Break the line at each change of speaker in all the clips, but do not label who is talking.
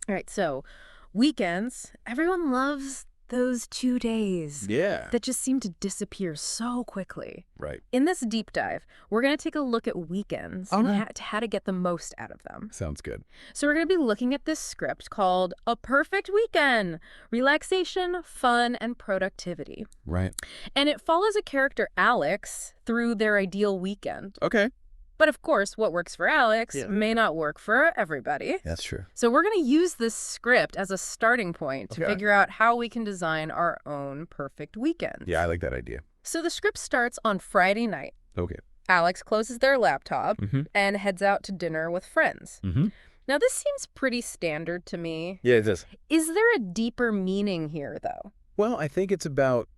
All right, so weekends, everyone loves those 2 days
Yeah.
that just seem to disappear so quickly.
Right.
In this deep dive, we're going to take a look at weekends and
Okay.
how to get the most out of them.
Sounds good.
So we're going to be looking at this script called A Perfect Weekend: Relaxation, Fun, and Productivity.
Right.
And it follows a character, Alex, through their ideal weekend.
Okay.
But of course, what works for Alex
Yeah.
may not work for everybody.
That's true.
So we're going to use this script as a starting point to
Okay.
figure out how we can design our own perfect weekends.
Yeah, I like that idea.
So the script starts on Friday night.
Okay.
Alex closes their laptop
Mm-hmm.
and heads out to dinner with friends.
Mm-hmm.
Now, this seems pretty standard to me.
Yeah, it does.
Is there a deeper meaning here, though?
Well, I think it's about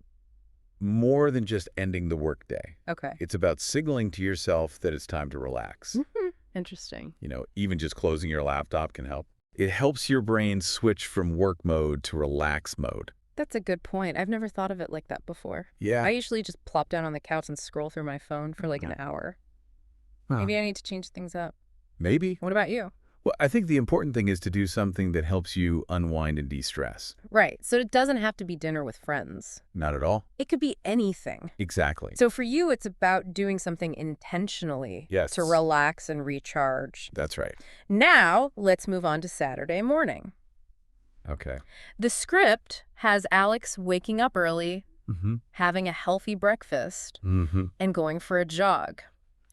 more than just ending the workday.
Okay.
It's about signaling to yourself that it's time to relax.
Interesting.
Even just closing your laptop can help. It helps your brain switch from work mode to relax mode.
That's a good point. I've never thought of it like that before.
Yeah.
I usually just plop down on the couch and scroll through my phone for like an hour. Maybe I need to change things up.
Maybe.
What about you?
Well, I think the important thing is to do something that helps you unwind and de-stress.
Right. So it doesn't have to be dinner with friends.
Not at all.
It could be anything.
Exactly.
So for you, it's about doing something intentionally
Yes.
to relax and recharge.
That's right.
Now, let's move on to Saturday morning.
Okay.
The script has Alex waking up early,
Mm-hmm.
having a healthy breakfast,
Mm-hmm.
and going for a jog.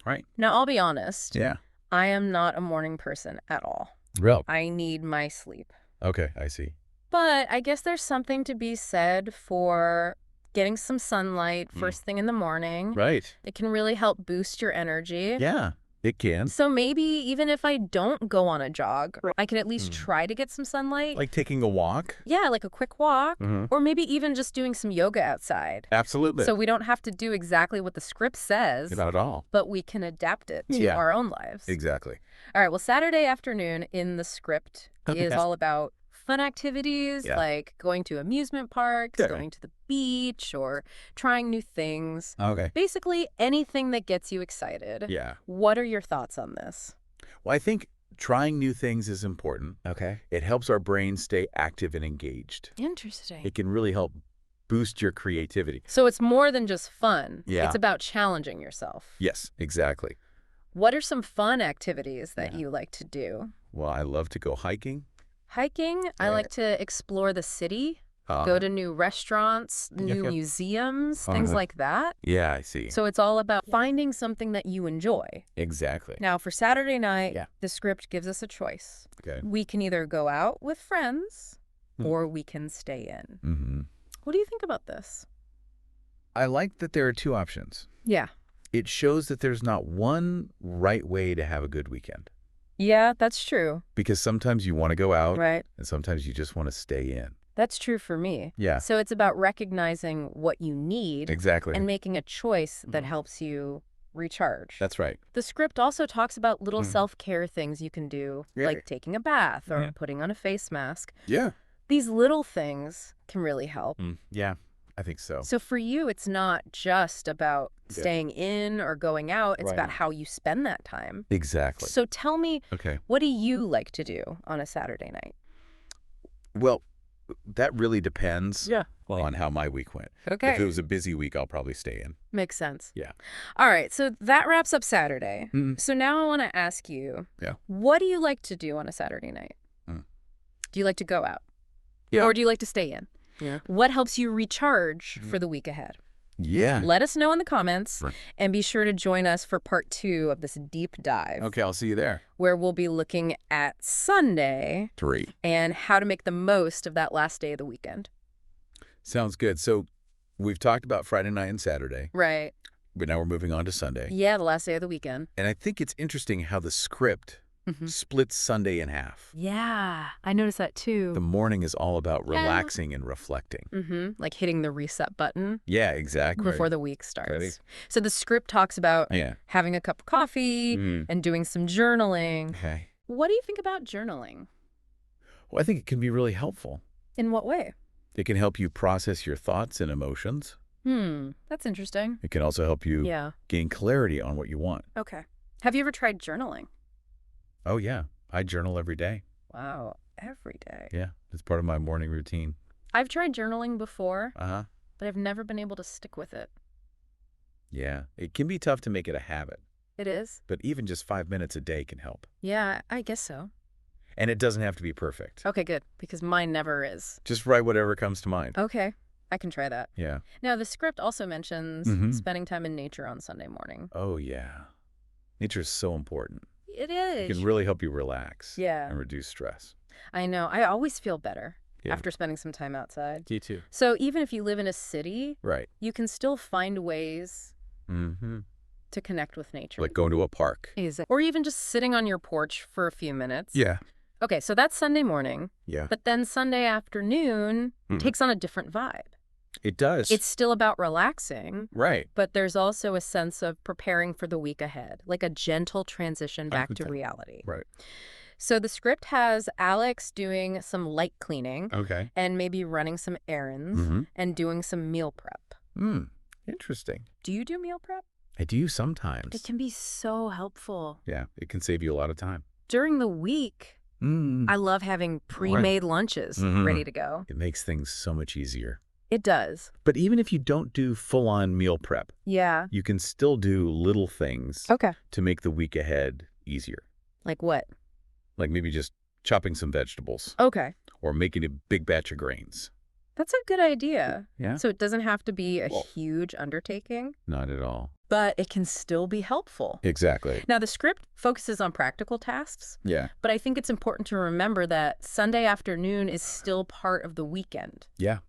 Right.
Now, I'll be honest.
Yeah.
I am not a morning person at all.
Real.
I need my sleep.
Okay, I see.
But I guess there's something to be said for getting some sunlight first thing in the morning.
Right.
It can really help boost your energy.
Yeah, it can.
So maybe even if I don't go on a jog, I can at least try to get some sunlight.
Like taking a walk?
Yeah, like a quick walk.
Mm-hmm.
Or maybe even just doing some yoga outside.
Absolutely.
So we don't have to do exactly what the script says,
Not at all.
but we can adapt it to
Yeah.
our own lives.
Exactly.
All right, well, Saturday afternoon in the script
Okay.
is all about fun activities,
Yeah.
like going to amusement parks,
Yeah.
going to the beach, or trying new things.
Okay.
Basically, anything that gets you excited.
Yeah.
What are your thoughts on this?
Well, I think trying new things is important. Okay. It helps our brain stay active and engaged.
Interesting.
It can really help boost your creativity.
So it's more than just fun.
Yeah.
It's about challenging yourself.
Yes, exactly.
What are some fun activities that
Yeah.
you like to do?
Well, I love to go hiking.
Hiking. I
Right.
like to explore the city, go to new restaurants, new
yeah.
museums, things
Uh-huh.
like that.
Yeah, I see.
So it's all about finding something that you enjoy.
Exactly.
Now, for Saturday night,
Yeah.
the script gives us a choice.
Okay.
We can either go out with friends
Hmm.
or we can stay in.
Mm-hmm.
What do you think about this?
I like that there are two options.
Yeah.
It shows that there's not one right way to have a good weekend.
Yeah, that's true.
Because sometimes you want to go out
Right.
and sometimes you just want to stay in.
That's true for me.
Yeah,
So it's about recognizing what you need
exactly.
and making a choice that helps you recharge.
That's right.
The script also talks about little
Mhm.
self-care things you can do,
Yeah.
like taking a bath or
Yeah.
putting on a face mask.
Yeah.
These little things can really help.
Yeah, I think so.
So for you, it's not just about
Yeah.
staying in or going out. It's
Right.
about how you spend that time.
Exactly.
So tell me,
Okay.
what do you like to do on a Saturday night?
Well, that really depends
Yeah.
on how my week went.
Okay.
If it was a busy week, I'll probably stay in.
Makes sense.
Yeah.
All right. So that wraps up Saturday.
Mm.
So now I want to ask you,
Yeah.
what do you like to do on a Saturday night?
Mm.
Do you like to go out?
Yeah.
Or do you like to stay in?
Yeah.
What helps you recharge for the week ahead?
Yeah.
Let us know in the comments,
Right.
and be sure to join us for part 2 of this deep dive,
Okay, I'll see you there.
where we'll be looking at Sunday
3.
and how to make the most of that last day of the weekend.
Sounds good. So we've talked about Friday night and Saturday,
Right.
but now we're moving on to Sunday.
Yeah, the last day of the weekend.
And I think it's interesting how the script
Mhm.
splits Sunday in half.
Yeah, I noticed that too.
The morning is all about relaxing and reflecting.
Like hitting the reset button
Yeah, exactly.
before the week starts.
Ready?
So the script talks about
Yeah.
having a cup of coffee
Mm.
and doing some journaling.
Okay.
What do you think about journaling?
Well, I think it can be really helpful.
In what way?
It can help you process your thoughts and emotions.
That's interesting.
It can also help you
Yeah.
gain clarity on what you want.
Okay. Have you ever tried journaling?
Oh, yeah. I journal every day.
Wow. every day.
Yeah, it's part of my morning routine.
I've tried journaling before,
Uh-huh.
but I've never been able to stick with it.
Yeah, it can be tough to make it a habit,
It is?
but even just 5 minutes a day can help.
Yeah, I guess so.
And it doesn't have to be perfect.
Okay, good, because mine never is.
Just write whatever comes to mind.
Okay, I can try that.
Yeah.
Now, the script also mentions
Mhm.
spending time in nature on Sunday morning.
Oh, yeah. Nature is so important.
It
It
is.
can really help you relax
Yeah.
and reduce stress.
I know. I always feel better
Yeah.
after spending some time outside.
You too.
So even if you live in a city,
Right.
you can still find ways
Mm-hmm.
to connect with nature.
Like going to a park.
Or even just sitting on your porch for a few minutes.
Yeah.
Okay, so that's Sunday morning.
Yeah.
But then Sunday afternoon
Mhm.
takes on a different vibe.
It does.
It's still about relaxing,
right.
but there's also a sense of preparing for the week ahead, like a gentle transition back to
Okay.
reality.
Right.
So the script has Alex doing some light cleaning
Okay.
and maybe running some errands
Mm-hmm.
and doing some meal prep.
Interesting.
Do you do meal prep?
I do sometimes.
It can be so helpful.
Yeah, it can save you a lot of time.
During the week,
Mm.
I love having pre-made lunches
Mhm.
ready to go.
It makes things so much easier.
It does.
But even if you don't do full-on meal prep,
Yeah.
you can still do little things
Okay.
to make the week ahead easier.
Like what?
Like maybe just chopping some vegetables
Okay.
or making a big batch of grains.
That's a good idea.
Yeah?
So it doesn't have to be a
Well-
huge undertaking,
Not at all.
but it can still be helpful.
Exactly.
Now, the script focuses on practical tasks,
Yeah.
but I think it's important to remember that Sunday afternoon is still part of the weekend.
Yeah,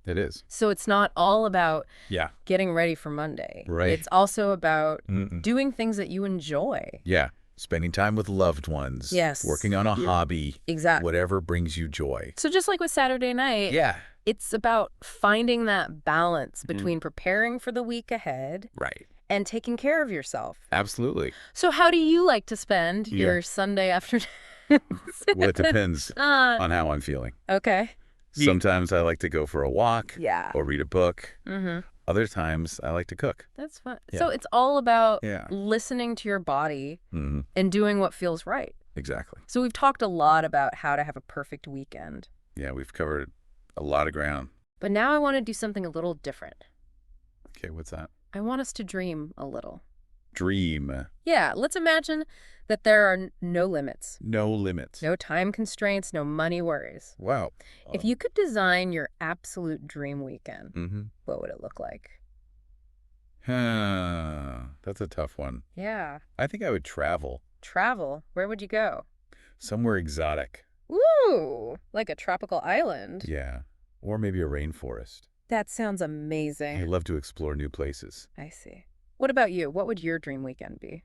it is.
So it's not all about
Yeah.
getting ready for Monday.
Right.
It's also about
Mm-mm.
doing things that you enjoy.
Yeah. Spending time with loved ones.
Yes.
Working on a hobby.
Exactly.
Whatever brings you joy.
So just like with Saturday night,
Yeah.
it's about finding that balance between preparing for the week ahead
Right.
and taking care of yourself.
Absolutely.
So how do you like to spend
Yeah.
your Sunday afternoon?
Well, it depends
Uh,
on how I'm feeling.
okay.
Sometimes I like to go for a walk
Yeah.
or read a book.
Mm-hmm.
Other times I like to cook.
That's fun.
Yeah.
So it's all about
Yeah.
listening to your body
Mm-hmm.
and doing what feels right.
Exactly.
So we've talked a lot about how to have a perfect weekend.
Yeah, we've covered a lot of ground.
But now I want to do something a little different.
Okay, what's that?
I want us to dream a little.
Dream.
Yeah, let's imagine that there are no limits,
No limits.
no time constraints, no money worries.
Wow.
If you could design your absolute dream weekend,
Mm-hmm.
what would it look like?
That's a tough one.
Yeah.
I think I would travel
Travel. Where would you go?
somewhere exotic.
Ooh, like a tropical island.
Yeah. Or maybe a rainforest.
That sounds
I
amazing.
love to explore new places.
I see. What about you? What would your dream weekend be?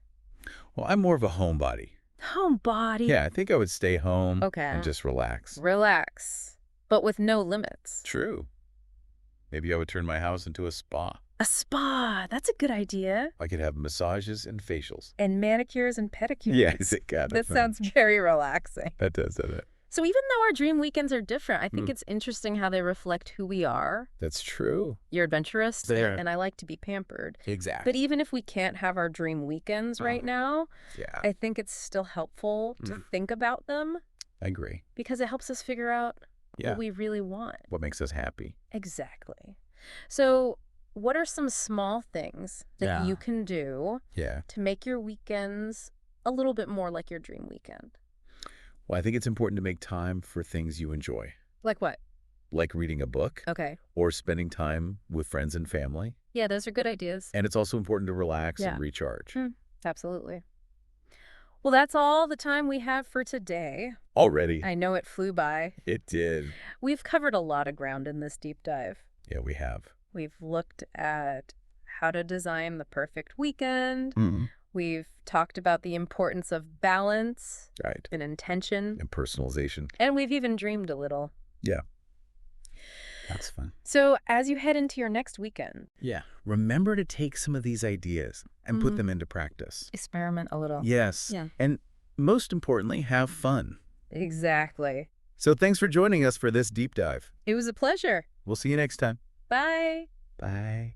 Well, I'm more of a homebody.
Homebody.
Yeah, I think I would stay home
Okay.
and just relax.
Relax, but with no limits.
True. Maybe I would turn my house into a spa.
A spa. That's a good idea.
I could have massages and facials.
And manicures and pedicures.
Yes, it got
That sounds very relaxing.
That does, doesn't it?
So even though our dream weekends are different, I think
Mm.
it's interesting how they reflect who we are.
That's true.
You're adventurous,
They are.
and I like to be pampered.
Exactly.
But even if we can't have our dream weekends right now,
Yeah,
I think it's still helpful to think about them
I agree.
because it helps us figure out
Yeah.
what we really want.
What makes us happy?
Exactly. So what are some small things that
Yeah.
you can do
Yeah.
to make your weekends a little bit more like your dream weekend?
Well, I think it's important to make time for things you enjoy,
Like what?
like reading a book
Okay.
or spending time with friends and family.
Yeah, those are good ideas.
And it's also important to relax
Yeah.
and recharge.
Absolutely. Well, that's all the time we have for today.
Already.
I know it flew by.
It did.
We've covered a lot of ground in this deep dive.
Yeah, we have.
We've looked at how to design the perfect weekend.
Mm-hmm.
We've talked about the importance of balance
Right.
and intention.
And personalization.
And we've even dreamed a little.
Yeah. That's fun.
So as you head into your next weekend,
Yeah. Remember to take some of these ideas and put
Mhm.
them into practice.
experiment a little.
Yes.
Yeah.
And most importantly, have fun.
Exactly.
So thanks for joining us for this deep dive.
It was a pleasure.
We'll see you next time.
Bye.
Bye.